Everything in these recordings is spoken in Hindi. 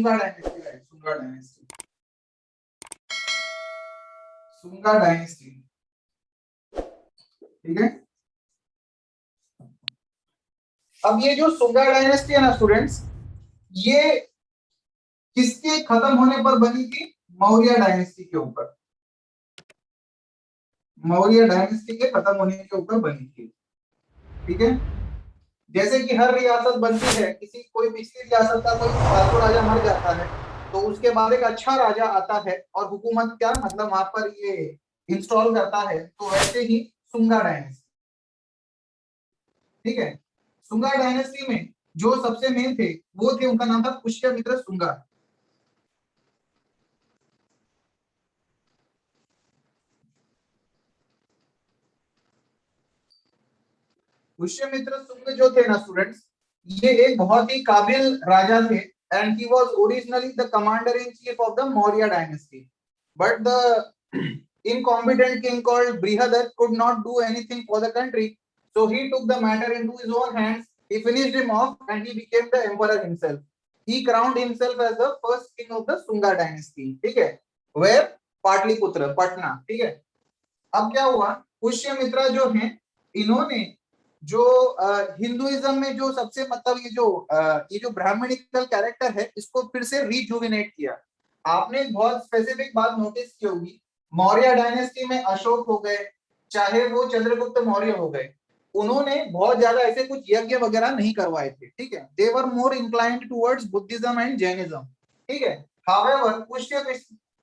सुंगा डायनेस्टी है, सुंगा डायनेस्टी, सुंगा डायनेस्टी, ठीक है। अब ये जो सुंगा डायनेस्टी है ना स्टूडेंट्स, ये किसके खत्म होने पर बनी थी? मौर्य डायनेस्टी के ऊपर, मौर्य डायनेस्टी के खत्म होने के ऊपर बनी थी, ठीक है। जैसे कि हर रियासत बनती है, किसी कोई पिछली रियासत का कोई फालतू राजा मर जाता है तो उसके बाद एक अच्छा राजा आता है और हुकूमत क्या मतलब वहां पर ये इंस्टॉल करता है, तो वैसे ही सुंगा डायनेस्टी, ठीक है। सुंगा डायनेस्टी में जो सबसे मेन थे वो थे, उनका नाम था पुष्यमित्र सुंगा। पुष्यमित्र सुंग जो थे ना स्टूडेंट्स, ये एक बहुत ही काबिल राजा थे, and he was originally the commander in chief of the Maurya dynasty, but the incompetent king called Brihadat could not do anything for the country, so he took the matter into his own hands. He finished him off and he became the emperor himself. He crowned himself as the first king of the Sunga dynasty, ठीक है, where पाटलिपुत्र, पटना, ठीक है। अब क्या हुआ, पुष्यमित्रा जो हैं, इन्होंने जो हिंदुइज्म में जो सबसे मतलब ये जो ब्राह्मणिकल कैरेक्टर है इसको फिर से रिजुविनेट किया। आपने एक बहुत स्पेसिफिक बात नोटिस की होगी, मौर्य डायनेस्टी में अशोक हो गए, चाहे वो चंद्रगुप्त मौर्य हो गए, उन्होंने बहुत ज्यादा ऐसे कुछ यज्ञ वगैरह नहीं करवाए थे, ठीक है। They were more inclined towards Buddhism and Jainism, ठीक है। However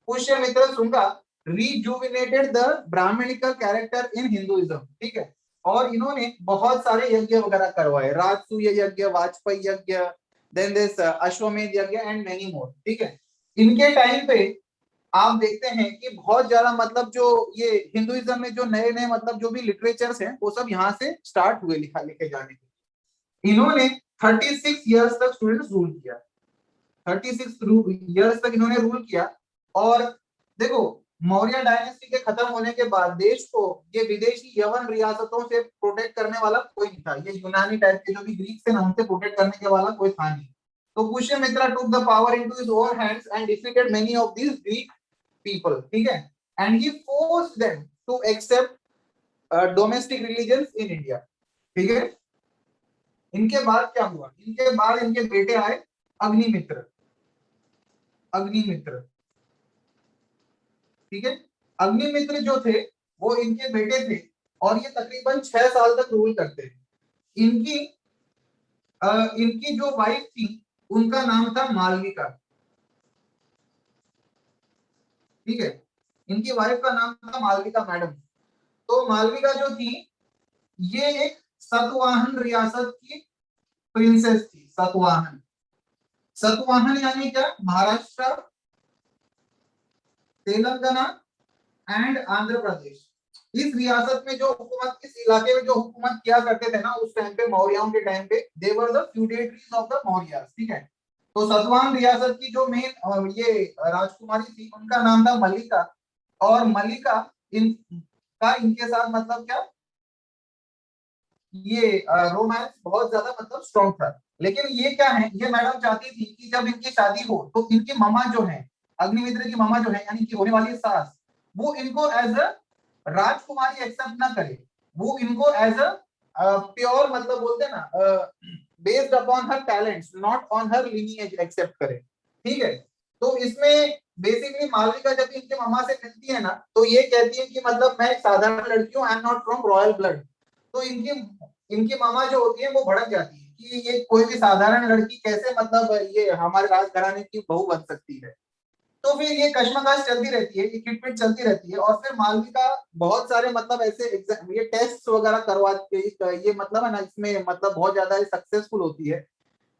Pushyamitra Shunga rejuvenated the Brahmanical character in Hinduism, ठीक है। और इन्होंने बहुत सारे यज्ञ वगैरह करवाए, राजसूय यज्ञ, वाजपेयी यज्ञ, देन दिस अश्वमेध यज्ञ एंड मेनी मोर, ठीक है। इनके टाइम पे आप देखते हैं कि बहुत ज्यादा मतलब जो ये हिंदुइज्म में जो नए नए मतलब जो भी लिटरेचर्स हैं वो सब यहाँ से स्टार्ट हुए लिखा लिखे जाने के। इन्होंने 36 इयर्स तक स्टूडेंट्स रूल किया, 36 इयर्स तक इन्होंने रूल किया। और देखो, मौर्य डायनेस्टी के खत्म होने के बाद देश को ये विदेशी यवन रियासतों से प्रोटेक्ट करने वाला कोई नहीं था, ये यूनानी टाइप के जो भी ग्रीक थे ना उनसे प्रोटेक्ट करने के वाला कोई था नहीं। तो Pushyamitra took the power into his own hands and defeated many of these Greek people, ठीक है। And he forced them to accept domestic religions in India, ठीक है। इनके बाद क्या हुआ, इनके बाद इनके बेटे आए अग्निमित्र, अग्निमित्र, ठीक है। अग्निमित्र जो थे वो इनके बेटे थे और ये तकरीबन 6 साल तक रूल करते हैं। इनकी इनकी जो वाइफ थी उनका नाम था मालविका, ठीक है। इनकी वाइफ का नाम था मालविका मैडम। तो मालविका जो थी ये एक सतवाहन रियासत की प्रिंसेस थी, सतवाहन। सतवाहन यानी क्या, महाराष्ट्र, तेलंगाना एंड आंध्र प्रदेश, इस रियासत में जो हुकूमत, इस इलाके में जो हुकूमत किया करते थे ना उस टाइम पे, मौर्यों के टाइम पे, they were the feudatories of the Mauryas, ठीक है। तो सतवाहन रियासत की जो मेन ये राजकुमारी थी उनका नाम था मल्लिका। और मल्लिका इनके साथ मतलब क्या, ये रोमांस बहुत ज्यादा मतलब स्ट्रॉन्ग था। लेकिन ये क्या है, ये मैडम चाहती थी कि जब इनकी शादी हो तो इनकी मामा जो है, अग्निमित्र की मामा जो है यानी कि होने वाली सास, वो इनको एज अ राजकुमारी एक्सेप्ट ना करे, वो इनको एज अ प्योर मतलब बोलते हैं ना based upon her talents not on her lineage accept करे, ठीक है। तो इसमें बेसिकली मालविका जब इनके मामा से मिलती है ना तो ये कहती है कि मतलब मैं एक साधारण लड़की हूँ, आई am not from royal blood. तो इनकी इनकी मामा जो होती है वो भड़क जाती है कि ये कोई भी साधारण लड़की कैसे मतलब ये हमारे राजघराने की बहू बन सकती है। तो फिर ये कश्मकश चलती रहती है, ये खिटपिट चलती रहती है। और फिर मालविका बहुत सारे मतलब ऐसे ये टेस्ट वगैरह करवा के ये मतलब है ना इसमें मतलब बहुत ज्यादा सक्सेसफुल होती है।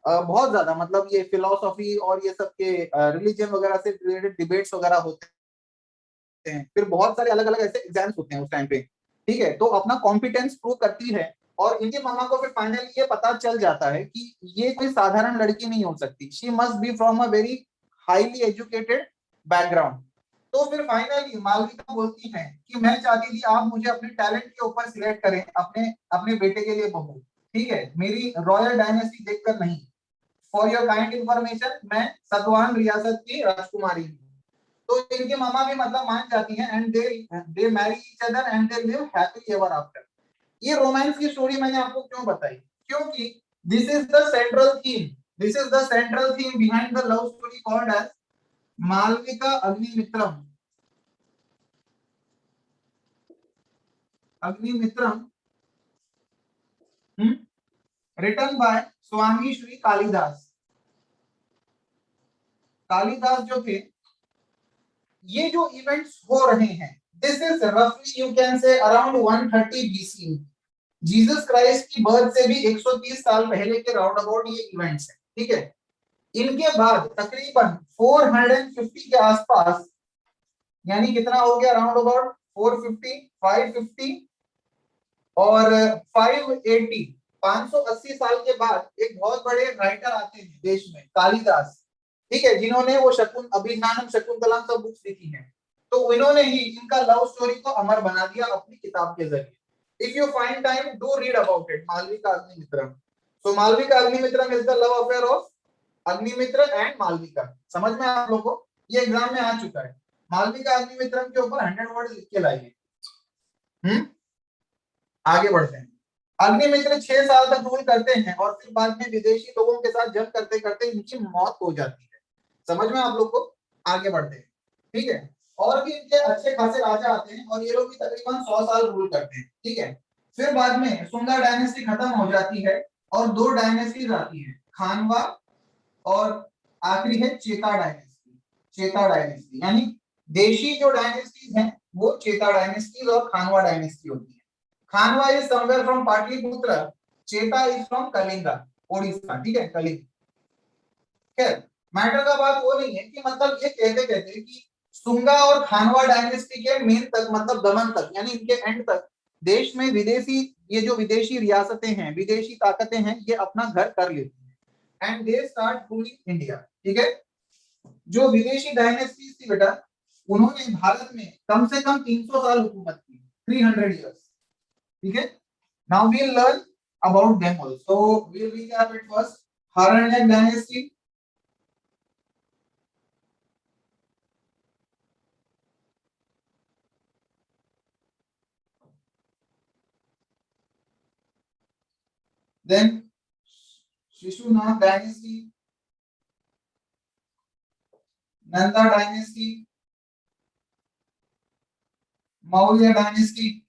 बहुत ज्यादा मतलब ये फिलोसॉफी और ये सब के रिलीजन वगैरह से रिलेटेड डिबेट्स वगैरह होते हैं। फिर बहुत सारे अलग अलग ऐसे एग्जाम्स होते हैं उस टाइम पे, ठीक है। तो अपना कॉम्पिटेंस प्रूव करती है और इनके मामा को फिर फाइनली ये पता चल जाता है कि ये कोई साधारण लड़की नहीं हो सकती, she must be from a very highly educated background. तो फिर फाइनली मालविका बोलती है कि मैं चाहती थी आप मुझे अपने टैलेंट के ऊपर सिलेक्ट करें अपने अपने बेटे के लिए बहू, ठीक है, मेरी रॉयल डायनेस्टी देखकर नहीं। फॉर योर काइंड इंफॉर्मेशन, मैं सतवाहन रियासत की राजकुमारी हूँ। तो इनके मामा भी मतलब मान जाती हैं, and they marry each other and they live happily ever after. ये रोमांस की स्टोरी मैंने आपको क्यों बताई, क्योंकि this is the central theme, this is the central theme behind the love story called as Malavika Agnimitram, Agnimitram, written by Swami Shri Kalidas. Kalidas जो थे, ये जो इवेंट्स हो रहे हैं, दिस इज रफली you can say around 130 BC. Jesus Christ की बर्थ से भी 130 साल पहले के राउंड अबाउट ये इवेंट्स हैं, ठीक है। इनके बाद तकरीबन 450 के आसपास, यानी कितना हो गया राउंड अबाउट 450, 550 और 580, 580 साल के बाद एक बहुत बड़े राइटर आते हैं देश में, कालिदास, ठीक है, जिन्होंने वो अभिज्ञानम शकुंतलम सब बुक्स लिखी हैं। तो इन्होंने ही इनका लव स्टोरी को अमर बना दिया अपनी किताब के जरिए। If you find time, do read about it. Malvika Agnimitram. So Malvika Agnimitram is the love affair of Agnimitra and Malvika. समझ में आप लोगों को, ये एग्जाम में आ चुका है। मालविका अग्निमित्रम के ऊपर 100 वर्ड लिख के लाइए। आगे बढ़ते हैं। अग्निमित्र 6 साल तक रूल करते हैं और फिर बाद में विदेशी लोगों के साथ जंग करते करते इनकी मौत हो जाती है। समझ में आप लोग को, आगे बढ़ते हैं, ठीक है। और भी इनके अच्छे खासे राजा आते हैं और ये लोग भी तकरीबन 100 साल रूल करते हैं, ठीक है। फिर बाद में सुंगा डायनेस्टी खत्म हो जाती है और 2 डायनेस्टीज आती हैं, खानवा और आखिरी है चेता डायनेस्टी। चेता डायनेस्टी यानी देशी जो डायनेस्टीज हैं वो चेता डायनेस्टीज और खानवा डायनेस्टी होती है। खानवा इज समवेयर फ्रॉम पाटलिपुत्र, चेता इज फ्रॉम कलिंगा, ओडिशा, ठीक है, कलिंग। खैर मैटर का बात वो नहीं है कि मतलब ये कहते कहते कि सुंगा और खानवा डायनेस्टी के मेन तक, मतलब दमन तक, यानी इनके एंड तक देश में विदेशी, ये जो विदेशी रियासतें हैं, विदेशी ताकतें हैं, ये अपना घर कर लेती हैं and they start ruling India, ठीक है। जो विदेशी डायनेस्टीज थी बेटा, उन्होंने भारत में कम से कम 300 साल हुकूमत की, 300 इयर्स, ठीक है। Now we will learn about them also. We will recap it first. Haryanka dynasty, then Shishunat dynasty, Nanda dynasty, Maurya dynasty,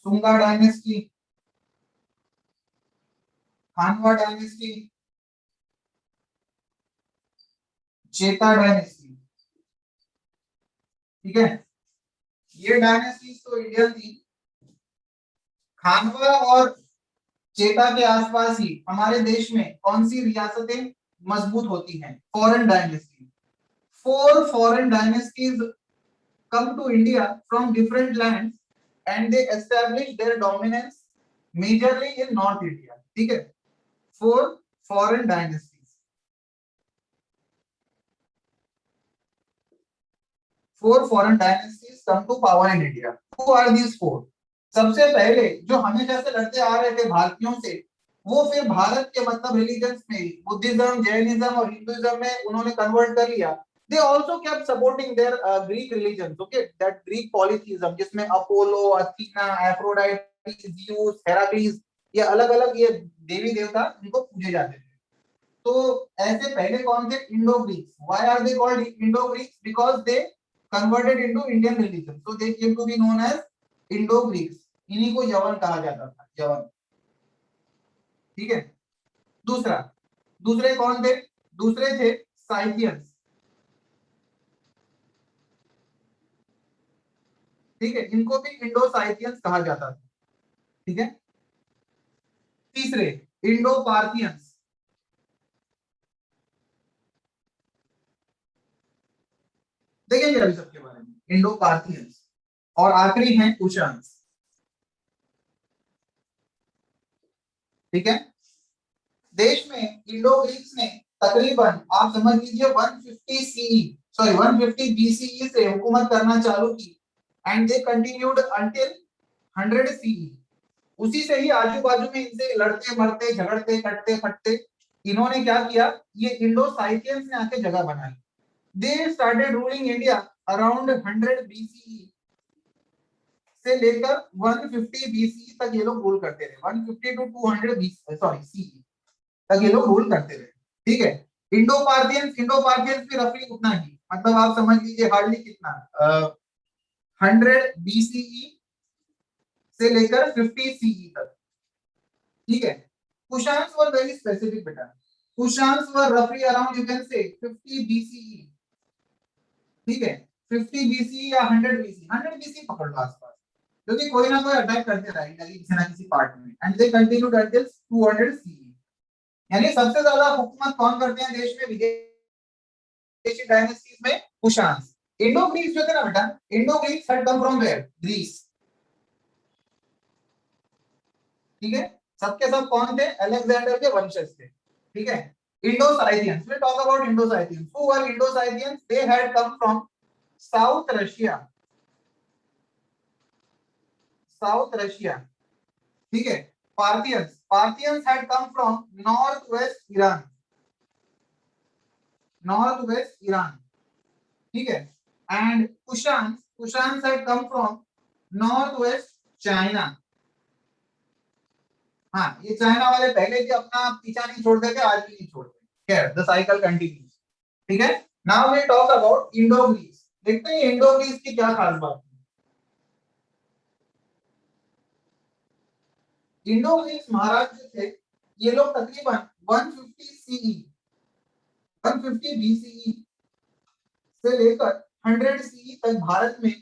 Sunga dynasty, Hanwa dynasty, चेता डायनेस्टी, ठीक है। ये डायनेस्टीज तो इंडियन थी। खानवा और चेता के आसपास ही हमारे देश में कौन सी रियासतें मजबूत होती हैं? Foreign dynasty. 4 foreign dynasties come to India from different lands and they establish their dominance majorly in North India, ठीक है। 4 foreign dynasties, 4 foreign dynasties come to power in India. Who are these 4? सबसे पहले जो हमेशा से लड़ते आ रहे थे भारतीयों से, वो फिर भारत के मतलब रिलीजन्स में, बुद्धिज्म, जैनिज्म और हिंदुइज्म में उन्होंने कन्वर्ट कर लिया। They also kept supporting their Greek religions, okay, that Greek polytheism जिसमें अपोलो, अथीना, एफ्रोडाइट, ज़्यूस, हेराक्लीस, ये अलग-अलग ये देवी देवता इनको पूजे जाते थे। तो ऐसे पहले कौन थे? Indo Greeks. Why are they called Indo Greeks? Because they converted into Indian religion, so they came to be known as Indo Greeks. इन्हीं को यवन कहा जाता था, यवन, ठीक है। दूसरे कौन थे? दूसरे थे साइथियंस, ठीक है, इनको भी इंडो साइथियंस कहा जाता था, ठीक है। तीसरे इंडो पार्थियंस, देखेंगे अभी सबके बारे में, इंडो पार्थियंस। और आखिरी हैं कुशान्स, ठीक है। देश में इंडो ग्रीक्स ने तकरीबन आप समझ लीजिए 150 सीई, सॉरी 150 बीसीई से हुकूमत करना चालू की and they continued until 100 CE. उसी से ही आजू बाजू में इनसे लड़ते मरते झगड़ते कटते फटते इन्होंने क्या किया, ये इंडो साइथियंस ने आके जगह बनाई। They started ruling India around 100 BCE से लेकर 150 BCE तक ये लोग रूल करते रहे। 150 टू 200 BC सॉरी सीई तक ये लोग रूल करते रहे। ठीक है, इंडो पार्थियंस भी रफली उतना ही, मतलब आप समझ लीजिए हार्डली कितना 100 BCE से लेकर 50 CE तक। ठीक है, कुशान्स वर वेरी स्पेसिफिक बेटा। कुशान्स वर रफली अराउंड यू कैन से 50 BCE। ठीक है, 50 BCE या 100 BCE, 100 BCE पकड़ लो आसपास, क्योंकि कोई ना कोई अटैक करते रहेगा किसी ना किसी पार्ट में, and they continued until 200 CE। यानी सबसे ज्यादा हुकूमत कौन करते हैं देश में, विदेशी डायनेस्टीज में? कुशान्स। इंडो ग्रीक्स जो थे ना बेटा, Indo Greeks had come from where? Greece. ठीक है, सबके सब कौन थे? अलेक्जेंडर के वंशज थे। ठीक है, Indo-Scythians, we talk about Indo-Scythians. Who were Indo-Scythians? They had come from south Russia, south Russia. ठीक है, Parthians, Parthians had come from north west Iran, north west Iran. ठीक है, and Kushans, Kushans had come from north west China. हाँ, ये चाइना वाले पहले भी अपना पीछा नहीं छोड़ते थे, आज भी नहीं छोड़ते। खैर, द साइकिल कंटिन्यूज। ठीक है, now we talk about Indo Greece. देखते हैं इंडो ग्रीस की क्या खास बात है। इंडो ग्रीस महाराज जो थे, ये लोग तकरीबन 150 सीई, 150 BCE से लेकर 100 CE तक भारत में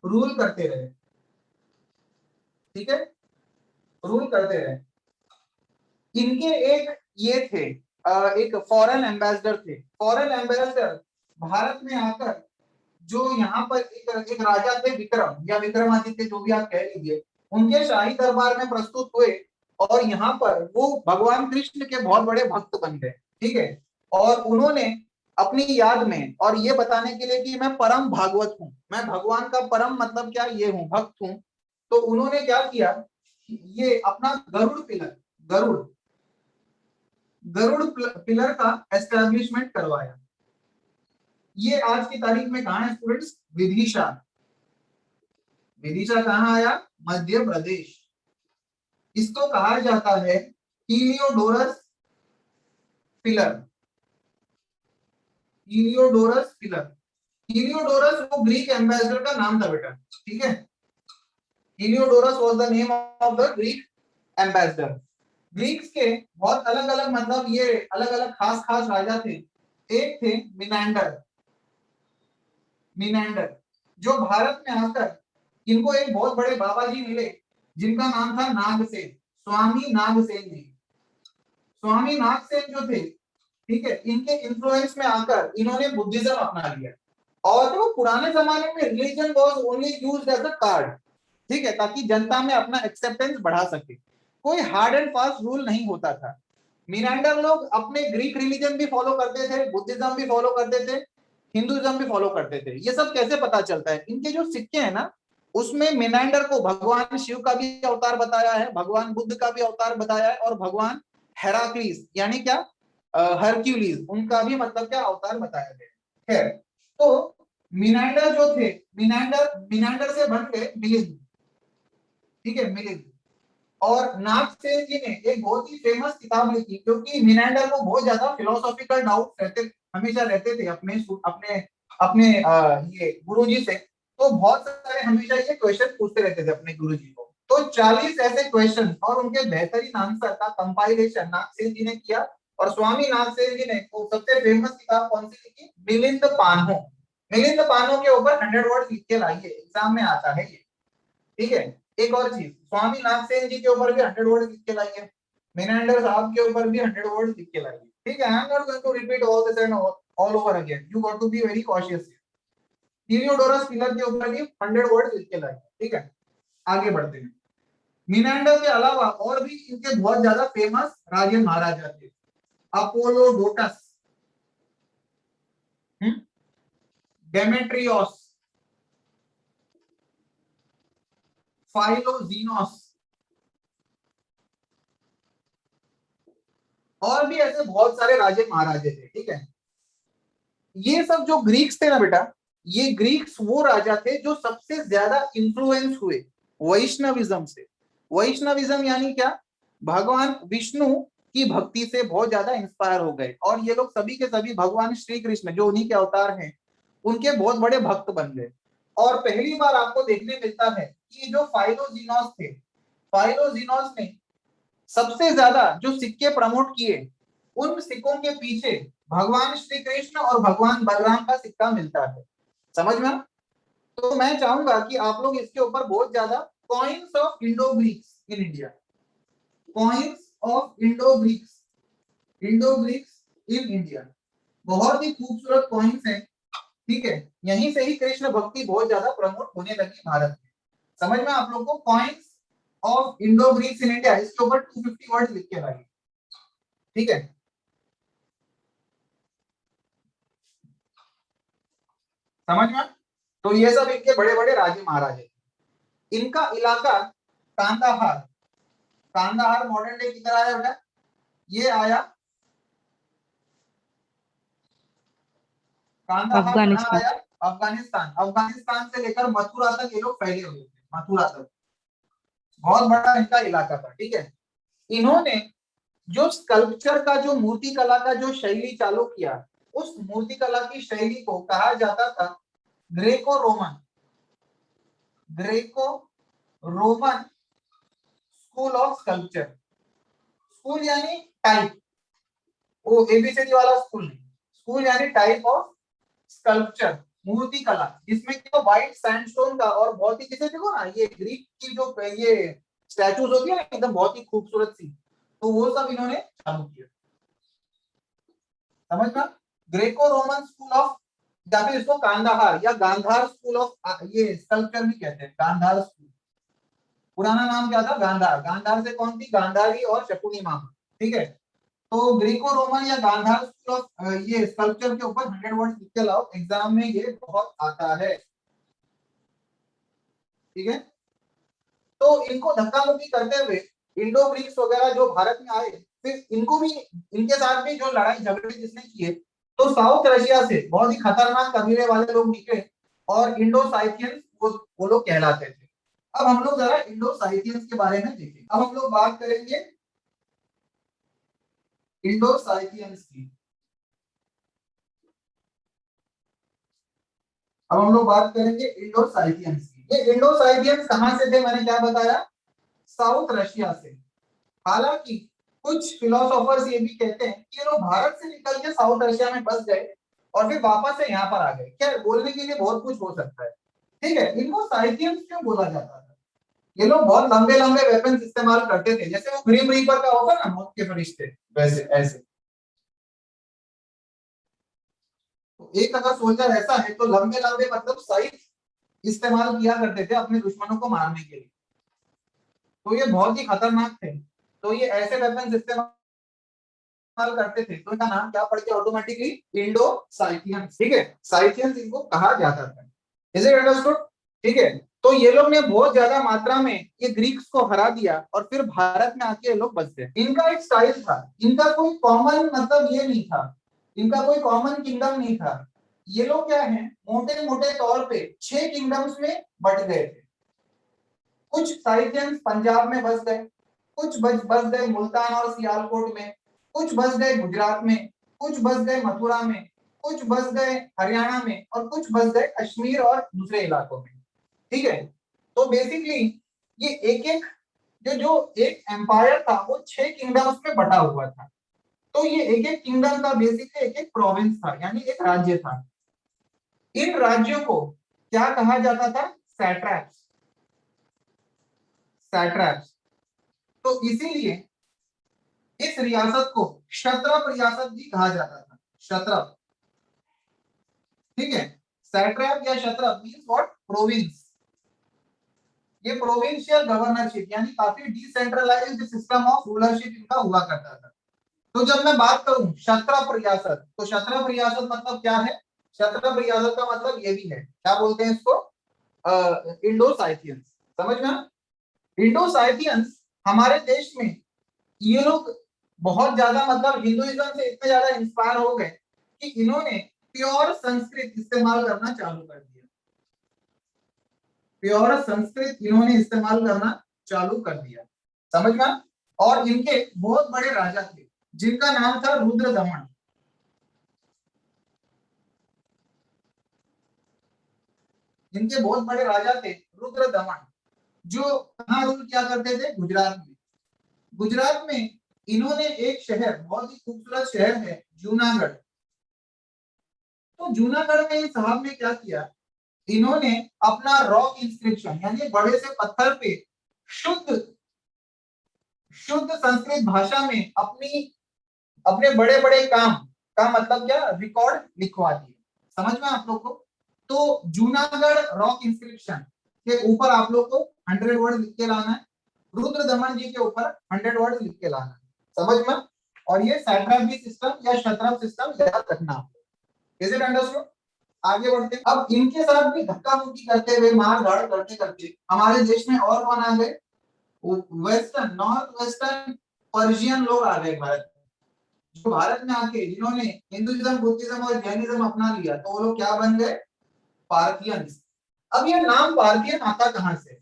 रूल करते रहे। ठीक है, रूल करते रहे। इनके एक ये थे एक फॉरेन एम्बेसडर थे। फॉरेन एम्बेसडर भारत में आकर जो यहाँ पर एक राजा थे विक्रम या विक्रमादित्य, जो भी आप कह लीजिए, उनके शाही दरबार में प्रस्तुत हुए और यहाँ पर वो भगवान कृष्ण के बहुत बड़े भक्त बन गए। ठीक है, और उन्होंने अपनी याद में, और ये बताने के लिए कि मैं परम भागवत हूँ, मैं भगवान का परम मतलब क्या, ये हूँ, भक्त हूँ, तो उन्होंने क्या किया, ये अपना गरुड़ पिलर, गरुड़ गरुड़ पिलर का एस्टेब्लिशमेंट करवाया। ये आज की तारीख में कहां है स्टूडेंट्स? विदिशा। विदिशा कहां आया? मध्य प्रदेश। इसको कहा जाता है हीलियोडोरस पिलर, हीलियोडोरस पिलर। हीलियोडोरस वो ग्रीक एम्बेसडर का नाम था बेटा। ठीक है, Heliodorus was the name of the Greek ambassador. Greeks के बहुत अलग अलग, मतलब ये अलग अलग खास खास राजा थे। एक थे मिनांडर, मिनांडर, जो भारत में आकर इनको एक बहुत बड़े बाबा जी मिले जिनका नाम था नागसेन, स्वामी नागसेन जी। स्वामी नागसेन जो थे, ठीक है, इनके इन्फ्लुएंस में आकर इन्होंने बुद्धिज्म अपना लिया। और तो पुराने जमाने में religion was only used as a card. ठीक है, ताकि जनता में अपना एक्सेप्टेंस बढ़ा सके, कोई हार्ड एंड फास्ट रूल नहीं होता था। मिनांडर लोग अपने ग्रीक रिलीजन भी फॉलो करते थे, बुद्धिज्म भी फॉलो करते थे, हिंदुइज्म भी फॉलो करते थे। ये सब कैसे पता चलता है? इनके जो सिक्के हैं ना, उसमें मिनांडर को भगवान शिव का भी अवतार बताया है, भगवान बुद्ध का भी अवतार बताया है, और भगवान हेराक्लीस यानी क्या, हरक्यूलिस, उनका भी मतलब क्या अवतार बताया गया है। तो मिनांडर जो थे, मिनांडर मिनांडर से बन गए मिलिंद। ठीक है, मिलिंद। और नागसेन जी ने एक बहुत ही फेमस किताब लिखी, क्योंकि मिनांडर को बहुत ज्यादा फिलोसॉफिकल डाउट रहते, हमेशा रहते थे अपने अपने अपने ये गुरुजी से। तो बहुत सारे हमेशा ये क्वेश्चन पूछते रहते थे अपने गुरुजी को। तो 40 ऐसे क्वेश्चन और उनके बेहतरीन आंसर का कंपाइलेशन नागसेन जी ने किया। और स्वामी नागसेन जी ने वो सबसे फेमस किताब कौन सी लिखी? मिलिंद पान्हो। मिलिंद पान्हो के ऊपर 100 वर्ड लिख के लाइए, एग्जाम में आता है ये। ठीक है, एक और चीज, स्वामी नागसेन जी के ऊपर भी 100 वर्ड लिख के लाइए, मेनांडर साहब के ऊपर भी 100 वर्ड लिख के लाइए। ठीक है, I am not going to repeat all this and all over again, you got to be very cautious. Heliodorus pillar के ऊपर भी 100 वर्ड लिख के लाइए। ठीक है, आगे बढ़ते हैं। मिनांडर के अलावा और भी इनके बहुत ज्यादा फेमस राजे महाराजा थे। अपोलोडोटस, डेमेट्रियोस, फाइलोजीनोस, और भी ऐसे बहुत सारे राजे महाराजे थे, ठीक है। ये सब जो ग्रीक्स थे ना बेटा, ये ग्रीक्स वो राजा थे जो सबसे ज्यादा इन्फ्लुएंस हुए वैष्णविज्म से। वैष्णविज्म यानी क्या, भगवान विष्णु की भक्ति से बहुत ज्यादा इंस्पायर हो गए, और ये लोग सभी के सभी भगवान श्री कृष्ण जो उन्हीं के अवतार हैं उनके बहुत बड़े भक्त बन गए। और पहली बार आपको देखने मिलता है कि जो फाइलोजिनोस थे, फाइलोजिनोस ने सबसे ज्यादा जो सिक्के प्रमोट किए, उन सिक्कों के पीछे भगवान श्री कृष्ण और भगवान बलराम का सिक्का मिलता है। समझ में? तो मैं चाहूंगा कि आप लोग इसके ऊपर बहुत ज्यादा coins of Indo Greeks in India, coins of Indo Greeks, Indo Greeks in India, बहुत ही खूबसूरत कॉइन्स हैं, ठीक है। यहीं से ही कृष्ण भक्ति बहुत ज्यादा प्रमोट होने लगी भारत में। समझ में आप लोग को? Coins of Indo Greeks in India, इसके ऊपर 250 वर्ड लिख के लाइए, ठीक है। समझ में? तो ये सब इनके बड़े बड़े राजे महाराजे। इनका इलाका कांदाहार, कांदाहार मॉडर्न डे किधर आया बेटा? ये आया, कांदाहार कहाँ अफगानिस्तान। आया? अफगानिस्तान। अफगानिस्तान से लेकर मथुरा तक ये लोग फैले हुए थे, मथुरा तक बहुत बड़ा इनका इलाका था, ठीक है। इन्होंने जो स्कल्पचर का, जो मूर्ति कला का जो शैली चालू किया, उस मूर्ति कला की शैली को कहा जाता था Greco Roman, Greco Roman school of sculpture. School यानी टाइप, वो एबीसीडी वाला स्कूल नहीं, स्कूल यानी टाइप ऑफ स्कल्पचर, मूर्ति कला, जिसमें कि व्हाइट सैंडस्टोन का और बहुत ही, जैसे देखो ना ये ग्रीक की जो ये स्टैचूज होती है ना एकदम बहुत ही खूबसूरत सी, तो वो सब इन्होंने चालू किया। समझ में? ग्रेको रोमन स्कूल ऑफ, या फिर इसको कांदाहार या गांधार स्कूल ऑफ ये स्कल्पचर भी कहते हैं, गांधार स्कूल। पुराना नाम क्या था? गांधार। गांधार से कौन थी? गांधारी और शकुनी मामा, ठीक है। तो ग्रीको रोमन या गांधार स्कूल ऑफ ये स्कल्पचर के ऊपर 100 वर्ड्स लिख के लाओ, एग्जाम में ये बहुत आता है, ठीक है। तो इनको धक्का मुक्की करते हुए इंडो ग्रीक्स वगैरह जो भारत में आए, फिर इनको भी, इनके साथ भी जो लड़ाई झगड़े जिसने किए, तो साउथ रशिया से बहुत ही खतरनाक कबीले वाले लोग निकले, और इंडो साइथियंस वो लोग कहलाते थे। अब हम लोग जरा इंडो साइथियंस के बारे में देखें। अब हम लोग बात करेंगे इंडो साइथियंस की। अब हम लोग बात करेंगे इंडो साइथियंस की। ये इंडो साइथियंस कहां से थे? मैंने क्या बताया? साउथ रशिया से। हालांकि कुछ फिलोसोफर्स ये भी कहते हैं कि ये लोग भारत से निकल के साउथ रशिया में बस गए और फिर वापस से यहाँ पर आ गए। क्या बोलने के लिए बहुत कुछ हो सकता है, ठीक है। इनको साइथियंस क्यों बोला जाता था? ये लोग बहुत लंबे लंबे वेपन्स इस्तेमाल करते थे, जैसे वो ग्रीम रीपर का होता ना, मौत के फरिश्ते, वैसे ऐसे। तो एक अगर सोल्जर ऐसा है तो लंबे लंबे मतलब साइज इस्तेमाल किया करते थे अपने दुश्मनों को मारने के लिए, तो ये बहुत ही खतरनाक थे। तो ये ऐसे वेपन्स इस्तेमाल करते थे, तो इनका नाम क्या पड़ गया ऑटोमेटिकली? इंडो साइथियंस, ठीक है। साइथियंस इनको कहा जाता था। Is it understood? ठीक है। तो ये लोग ने बहुत ज्यादा मात्रा में ये ग्रीक्स को हरा दिया और फिर भारत में आके ये लोग बस गए। इनका एक स्टाइल था, इनका कोई कॉमन मतलब ये नहीं था, इनका कोई कॉमन किंगडम नहीं था। ये लोग क्या है, मोटे मोटे तौर पे 6 किंगडम्स में बट गए थे। कुछ साइथियंस पंजाब में बस गए, कुछ बस गए मुल्तान और सियालकोट में, कुछ बस गए गुजरात में, कुछ बस गए मथुरा में, कुछ बस गए हरियाणा में, और कुछ बस गए कश्मीर और दूसरे इलाकों में, ठीक है। तो बेसिकली ये एक एक जो एक एम्पायर था वो 6 किंगडम्स में बटा हुआ था। तो ये एक एक किंगडम का बेसिकली एक एक प्रोविंस था, यानी एक राज्य था। इन राज्यों को क्या कहा जाता था? सैट्रैप्स, सैट्रैप्स। तो इसीलिए इस रियासत को क्षत्रप रियासत भी कहा जाता था, क्षत्रप, ठीक है। सैट्रैप या क्षत्रप मींस व्हाट? प्रोविंस। ये प्रोविंशियल गवर्नरशिप यानी काफी डिसेंट्रलाइज्ड सिस्टम ऑफ रूलरशिप इनका हुआ करता था। तो जब मैं बात करूं क्षत्रप रियासत, तो क्षत्रप रियासत मतलब क्या है? क्षत्रप रियासत का मतलब ये भी है, क्या बोलते हैं इसको? इंडो साइथियंस। समझ में? इंडो साइथियंस हमारे देश में ये लोग बहुत ज्यादा मतलब हिंदुइज्म से इतने ज्यादा इंस्पायर हो गए कि इन्होंने प्योर संस्कृत इस्तेमाल करना चालू कर दिया। प्योर संस्कृत इन्होंने इस्तेमाल करना चालू कर दिया, समझ में। और इनके बहुत बड़े राजा थे जिनका नाम था रुद्रदमन। इनके बहुत बड़े राजा थे रुद्रदमन, जो कहां रूल किया करते थे? गुजरात में। गुजरात में इन्होंने एक शहर, बहुत ही खूबसूरत शहर है जूनागढ़। तो जूनागढ़ में इन साहब ने क्या किया, इन्होंने अपना रॉक इंस्क्रिप्शन यानी बड़े से पत्थर पे शुद्ध शुद्ध संस्कृत भाषा में अपने बड़े बड़े काम का मतलब क्या रिकॉर्ड लिखवा दिए, समझ में आप लोग को। तो जूनागढ़ रॉक इंस्क्रिप्शन के ऊपर आप लोग को 100 वर्ड लिख के लाना है, रुद्रदमन जी के ऊपर 100 वर्ड लिख के लाना है, समझ में। और ये सैट्रैपी सिस्टम या क्षत्रप सिस्टम याद रखना। Is it understood? आगे बढ़ते, अब इनके साथ भी धक्का मुक्की करते हुए मार धाड़ करते करते हमारे देश में और कौन आ गए? वेस्टर्न नॉर्थ वेस्टर्न पर्शियन लोग आ गए भारत में। जो भारत में आके जिन्होंने हिंदुइज्म बुद्धिज्म और जैनिज्म अपना लिया, तो वो लोग क्या बन गए? पार्थियंस। अब ये नाम पार्थियन आता कहां से?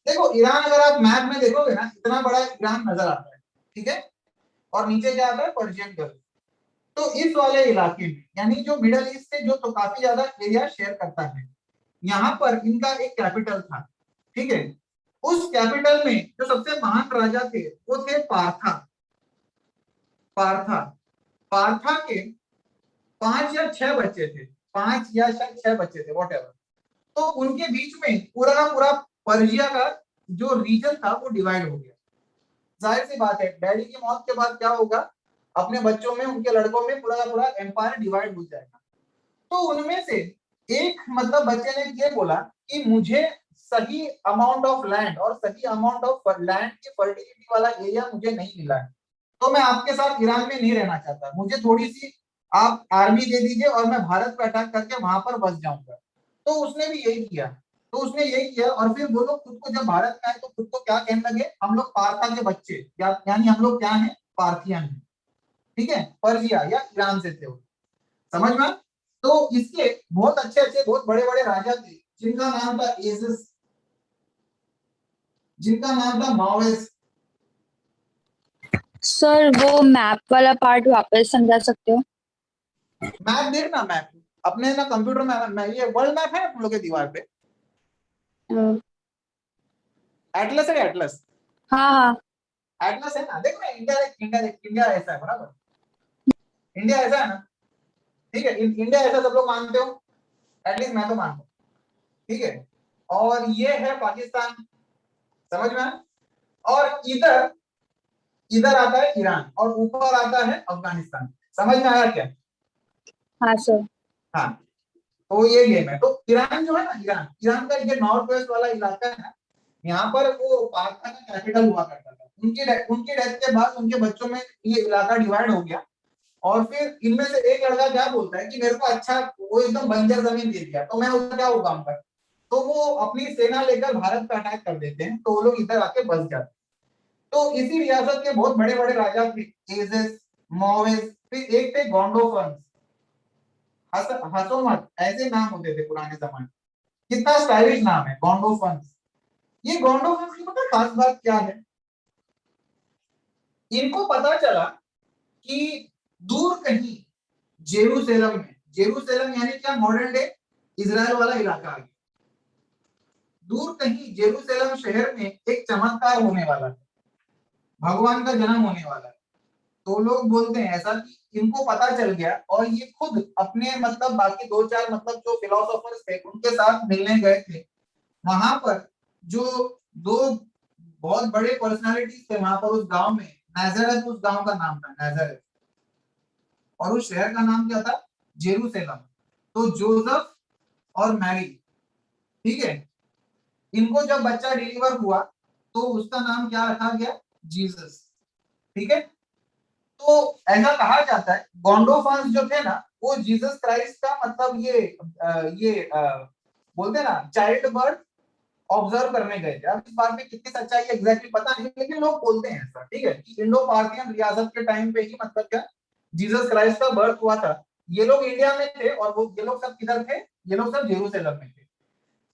देखो ईरान, अगर आप मैप में देखोगे ना, इतना बड़ा ईरान नजर आता है, ठीक है, और नीचे क्या आता है? Persian gulf. तो इस वाले इलाके में, यानी जो मिडल ईस्ट से जो तो काफी ज्यादा एरिया शेयर करता है, यहाँ पर इनका एक कैपिटल था, ठीक है। उस कैपिटल में जो सबसे महान राजा थे वो थे पार्था। पार्था पार्था के 5 या 6 बच्चे थे, 5 या 6 बच्चे थे, वॉट एवर। तो उनके बीच में पूरा का पूरा पर्शिया का जो रीजन था वो डिवाइड हो गया। जाहिर सी बात है, डैडी की मौत के बाद क्या होगा? अपने बच्चों में, उनके लड़कों में पूरा का पूरा एम्पायर डिवाइड हो जाएगा। तो उनमें से एक मतलब बच्चे ने ये बोला कि मुझे सही अमाउंट ऑफ लैंड और सही अमाउंट ऑफ लैंड की फर्टिलिटी वाला एरिया मुझे नहीं मिला है, तो मैं आपके साथ ईरान में नहीं रहना चाहता, मुझे थोड़ी सी आप आर्मी दे दीजिए और मैं भारत पर अटैक करके वहां पर बस जाऊंगा। तो उसने भी यही किया। तो उसने यही किया और फिर वो लोग खुद को जब भारत में आए तो खुद को क्या कहने लगे? हम लोग पार्था के बच्चे, यानी हम लोग क्या है? पार्थियन है, ठीक है, पर्शिया या ईरान से थे वो, समझ में। तो इसके बहुत अच्छे अच्छे बहुत बड़े बड़े राजा थे जिनका नाम था एजिस, जिनका नाम था माओइस। सर वो मैप वाला पार्ट वापस समझा सकते हो? मैप देखना, मैप अपने ना कंप्यूटर में ये वर्ल्ड मैप है आप लोग के दीवार पे। अ, एटलस है, एटलस। हाँ हाँ। एटलस है ना, देखो ना, इंडिया इंडिया इंडिया ऐसा है, बराबर। इंडिया ऐसा है ना, ठीक है, इंडिया ऐसा सब लोग मानते हो, एटलीस्ट मैं तो मानता हूँ, ठीक है। और ये है पाकिस्तान, समझ में आया? और इधर इधर आता है ईरान और ऊपर आता है अफगानिस्तान, समझ में आया क्या? हाँ सर। हाँ, तो ये गेम है। तो ईरान जो है ना, ईरान ईरान का ये नॉर्थ वेस्ट वाला इलाका है ना, यहाँ पर वो पाक का कैपिटल हुआ करता था। उनकी डेथ के बाद उनके बच्चों में ये इलाका डिवाइड हो गया। और फिर इनमें से एक लड़का क्या बोलता है कि मेरे को अच्छा, वो एकदम बंजर जमीन दे दिया तो मैं उसका क्या उगाऊंगा। तो वो अपनी सेना लेकर भारत पे अटैक कर देते हैं, तो वो लोग इधर आके बस जाते हैं। तो इसी रियासत के बहुत बड़े बड़े राजा थे, एजेस, मोवेस, फिर एक थे गोंडोफन्स, हंसो मत, ऐसे नाम होते थे पुराने जमाने। कितना स्टाइलिश नाम है, गोंडोफन्स। ये गोंडोफन्स की पता खास बात क्या है? इनको पता चला कि दूर कहीं जेरूसलम में, जेरूसलम यानी क्या? मॉडर्न डे इजराइल वाला इलाका आ गया। दूर कहीं जेरूसलम शहर में एक चमत्कार होने वाला है, भगवान का जन्म होने वाला है। तो लोग बोलते हैं ऐसा कि इनको पता चल गया और ये खुद अपने मतलब बाकी दो चार मतलब जो फिलोसोफर्स थे उनके साथ मिलने गए थे। वहां पर जो दो बहुत बड़े पर्सनालिटीज थे वहां पर उस गांव में, नाजरत उस गांव का नाम था, नाजरत। और उस शहर का नाम क्या था? जेरूसलम। तो जोसेफ और मैरी, ठीक है, इनको जब बच्चा डिलीवर हुआ तो उसका नाम क्या रखा गया? जीसस, ठीक है। तो ऐसा कहा जाता है गोंडोफांस जो थे ना, वो जीसस क्राइस्ट का मतलब ये बोलते हैं ना चाइल्ड बर्थ ऑब्जर्व करने गए थे। अब इस बात में कितनी सच्चाई है एग्जैक्टली पता नहीं, लेकिन लोग बोलते हैं ऐसा, ठीक है, कि इंडो पार्थियन रियासत के टाइम पे ही मतलब क्या जीसस क्राइस्ट का बर्थ हुआ था। ये लोग इंडिया में थे और वो ये लोग सब किधर थे, ये लोग सब जेरूसलम में थे।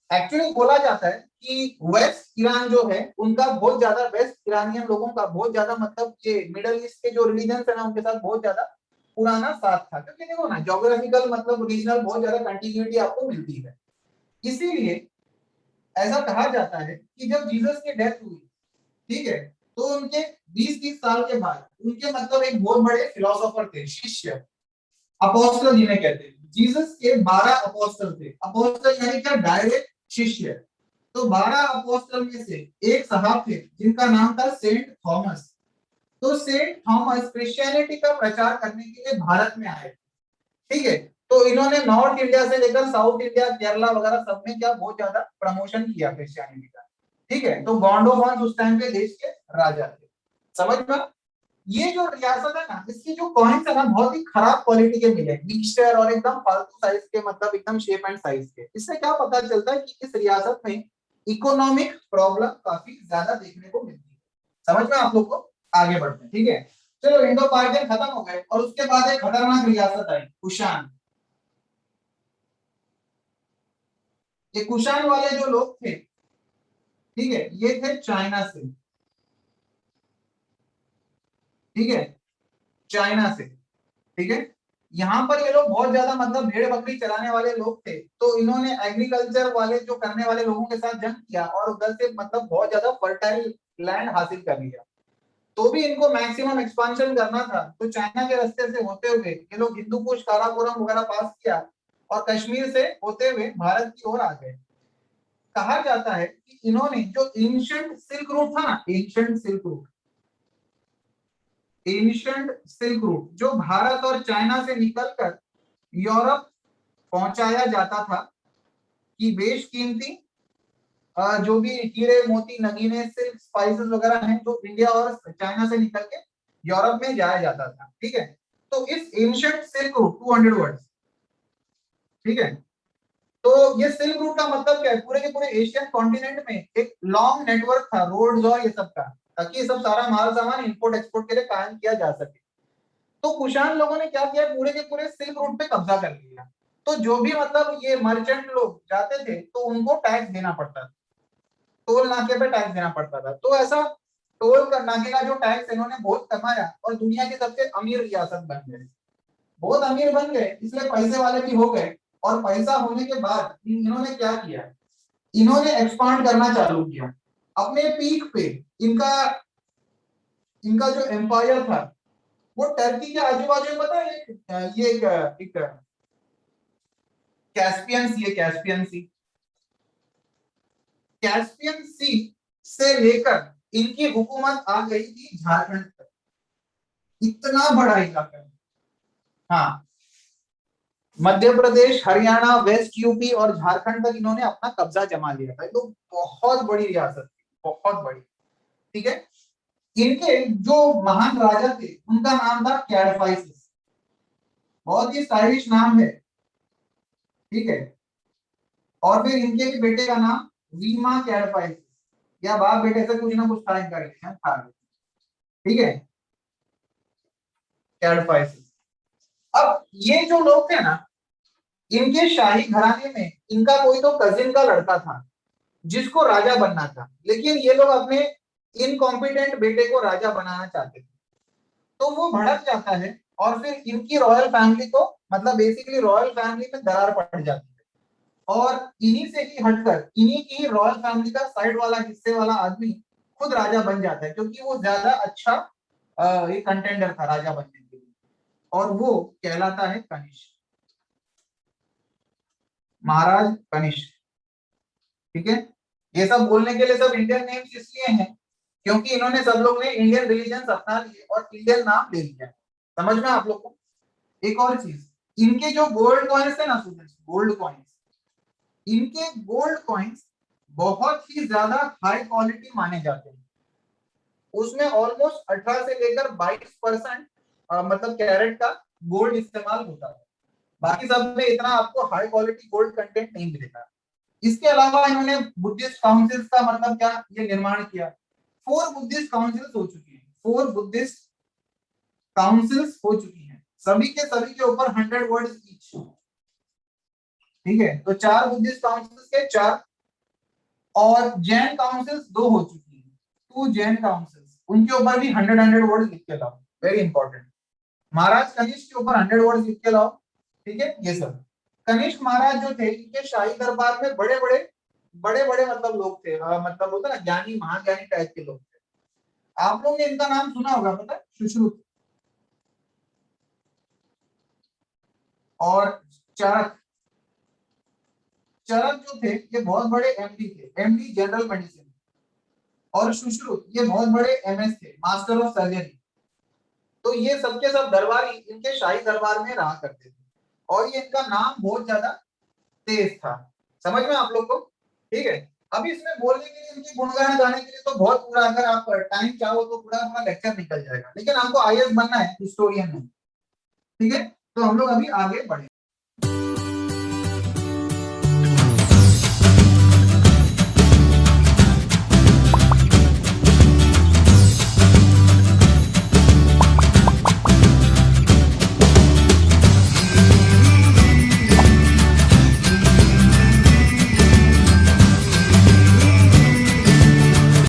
एक्चुअली बोला जाता है कि वेस्ट ईरान जो है उनका बहुत ज्यादा, वेस्ट ईरानियन लोगों का बहुत ज्यादा मतलब ये मिडल ईस्ट के जो रिलीजन है ना उनके साथ बहुत ज्यादा पुराना साथ था, क्योंकि देखो ना ज्योग्राफिकल मतलब रीजनल बहुत ज्यादा कंटिन्यूटी आपको मिलती है। इसीलिए ऐसा कहा जाता है कि जब जीसस की डेथ हुई, ठीक है, तो उनके 20-30 साल के बाद उनके मतलब एक बहुत बड़े फिलोसोफर थे, शिष्य, अपोस्टल जिन्हें कहते हैं, जीसस के 12 अपोस्टल थे। अपोस्टल यानी क्या, डायरेक्ट शिष्य। तो 12 अपोस्टल में से एक साहब थे जिनका नाम था सेंट थॉमस। तो सेंट थॉमस क्रिश्चियनिटी का प्रचार करने के लिए भारत में आए, ठीक है। तो इन्होंने नॉर्थ इंडिया से लेकर साउथ इंडिया, केरला वगैरह सब में क्या बहुत ज्यादा प्रमोशन किया क्रिश्चियनिटी का, ठीक है। तो गोंडोफान उस टाइम पे देश के राजा थे, समझ में। ये जो रियासत है ना, इसकी जो कॉइन्स है ना बहुत ही खराब क्वालिटी के मिले, मिक्सचर और एकदम फालतू साइज के, मतलब एकदम शेप एंड साइज के। इससे क्या पता चलता है कि इस रियासत में इकोनॉमिक प्रॉब्लम काफी ज्यादा देखने को मिलती है। समझ में आप लोग को, आगे बढ़ते हैं, ठीक है। चलो इंडो पार्थियन खत्म हो गए और उसके बाद एक खतरनाक रियासत आई, कुषाण। ये कुषाण वाले जो लोग थे, ठीक है, ये थे चाइना से, ठीक है, चाइना से, ठीक है। यहाँ पर ये लोग बहुत ज्यादा मतलब भेड़ बकरी चराने वाले लोग थे, तो इन्होंने एग्रीकल्चर वाले जो करने वाले लोगों के साथ जंग किया और उधर से मतलब बहुत ज्यादा फर्टाइल लैंड हासिल कर लिया। तो भी इनको मैक्सिमम एक्सपांशन करना था, तो चाइना के रास्ते से होते हुए ये लोग हिंदू कुश, काराकोरम वगैरह पास किया और कश्मीर से होते हुए भारत की ओर आ गए। कहा जाता है कि इन्होंने जो एंशिएंट सिल्क रूट था ना, ancient silk route, ancient silk route जो भारत और चाइना से निकलकर यूरोप पहुंचाया जाता था, कि बेशकीमती जो भी हीरे मोती नगीने सिल्क स्पाइसेस वगैरह हैं जो इंडिया और चाइना से निकल के यूरोप में जाया जाता था, ठीक है। तो इस एंशिएंट सिल्क रूट 200 वर्ड्स, ठीक है। तो ये सिल्क रूट का मतलब क्या है, पूरे के पूरे एशियन कॉन्टिनेंट में एक लॉन्ग नेटवर्क था रोड्स और ये सब का, ताकि ये सब सारा माल सामान इंपोर्ट एक्सपोर्ट के लिए कायम किया जा सके। तो कुषाण लोगों ने क्या किया, पूरे के पूरे सिल्क रूट पे कब्जा कर लिया। तो जो भी मतलब ये मर्चेंट लोग जाते थे तो उनको टैक्स देना पड़ता था, टोल नाके पे टैक्स देना पड़ता था। तो ऐसा टोल नाके का जो टैक्स इन्होंने बहुत कमाया और दुनिया के सबसे अमीर रियासत बन गए, बहुत अमीर बन गए, इसलिए पैसे वाले भी हो गए। और पैसा होने के बाद इन्होंने क्या किया, इन्होंने एक्सपांड करना चालू किया। अपने पीक पे इनका इनका जो एम्पायर था वो टर्की के आजू बाजू में, पता है ये एक कैस्पियन सी है, कैस्पियन सी, कैस्पियन सी से लेकर इनकी हुकूमत आ गई थी झारखंड तक, इतना बड़ा इलाका है। हाँ, मध्य प्रदेश, हरियाणा, वेस्ट यूपी और झारखंड तक इन्होंने अपना कब्जा जमा लिया था। तो बहुत बड़ी रियासत थी, बहुत बड़ी, ठीक है। इनके जो महान राजा थे उनका नाम था कैडफाइसिस, बहुत ही स्टाइलिश नाम है, ठीक है। और फिर इनके भी बेटे का नाम वीमा कैडफाइसिस, या बाप बेटे से कुछ ना कुछ था इनका रिलेशन था, ठीक है, कैडफाइसिस। अब ये जो लोग थे ना, इनके शाही घराने में इनका कोई तो कजिन का लड़का था जिसको राजा बनना था, लेकिन ये लोग अपने इनकॉम्पिटेंट बेटे को राजा बनाना चाहते थे। तो वो भड़क जाता है और फिर इनकी रॉयल फैमिली को, मतलब बेसिकली रॉयल फैमिली में दरार पड़ जाती है और इन्हीं से ही हटकर इन्हीं की रॉयल फैमिली का साइड वाला हिस्से वाला आदमी खुद राजा बन जाता है, क्योंकि वो ज्यादा अच्छा एक कंटेंडर था राजा बनने के लिए, और वो कहलाता है कनिष्क, महाराज कनिष्क, ठीक है। ये सब बोलने के लिए सब इंडियन नेम्स इसलिए हैं क्योंकि इन्होंने सब लोग ने इंडियन रिलीजन अपना लिए और इंडियन नाम ले लिया, समझ में आप लोग को। एक और चीज, इनके जो गोल्ड कॉइन्स थे ना स्टूडेंट्स, गोल्ड कॉइन्स, इनके गोल्ड कॉइन्स बहुत ही ज्यादा हाई क्वालिटी माने जाते हैं। उसमें ऑलमोस्ट 18 से लेकर 22% मतलब कैरेट का गोल्ड इस्तेमाल होता है। बाकी सब में इतना आपको हाई क्वालिटी गोल्ड कंटेंट नहीं मिलेगा। इसके अलावा इन्होंने बुद्धिस्ट काउंसिल्स का मतलब क्या ये निर्माण किया। 4 बुद्धिस्ट काउंसिल्स हो चुकी हैं, 4 बुद्धिस्ट काउंसिल्स हो चुकी हैं, सभी के ऊपर 100 वर्ड्स ईच। ठीक है, तो 4 बुद्धिस्ट काउंसिल्स के 4, और जैन काउंसिल्स 2 हो चुकी हैं, 2 जैन काउंसिल्स, उनके ऊपर भी 100 वर्ड्स लिख के लाओ, वेरी इंपॉर्टेंट। महाराज कनिष्क के ऊपर 100 वर्ड्स लिख के लाओ। ठीक है, ये सब कनिष्क महाराज जो थे, इनके शाही दरबार में बड़े बड़े मतलब लोग थे, मतलब होता ना ज्ञानी महाज्ञानी टाइप के लोग थे। आप लोगों ने इनका नाम सुना होगा, पता है, सुश्रुत और चरक। चरक जो थे ये बहुत बड़े एमडी थे, एमडी जनरल मेडिसिन, और सुश्रुत ये बहुत बड़े एमएस थे, मास्टर ऑफ सर्जरी। तो ये सबके सब दरबारी इनके शाही दरबार में रहा करते थे, और ये इनका नाम बहुत ज्यादा तेज था। समझ में आप लोग को? ठीक है, अभी इसमें बोलने के लिए, इनकी गुणगान गाने के लिए तो बहुत पूरा, अगर आप टाइम चाहो तो पूरा अपना लेक्चर निकल जाएगा, लेकिन हमको आईएएस बनना है, हिस्टोरियन में। ठीक है, तो हम लोग अभी आगे बढ़े।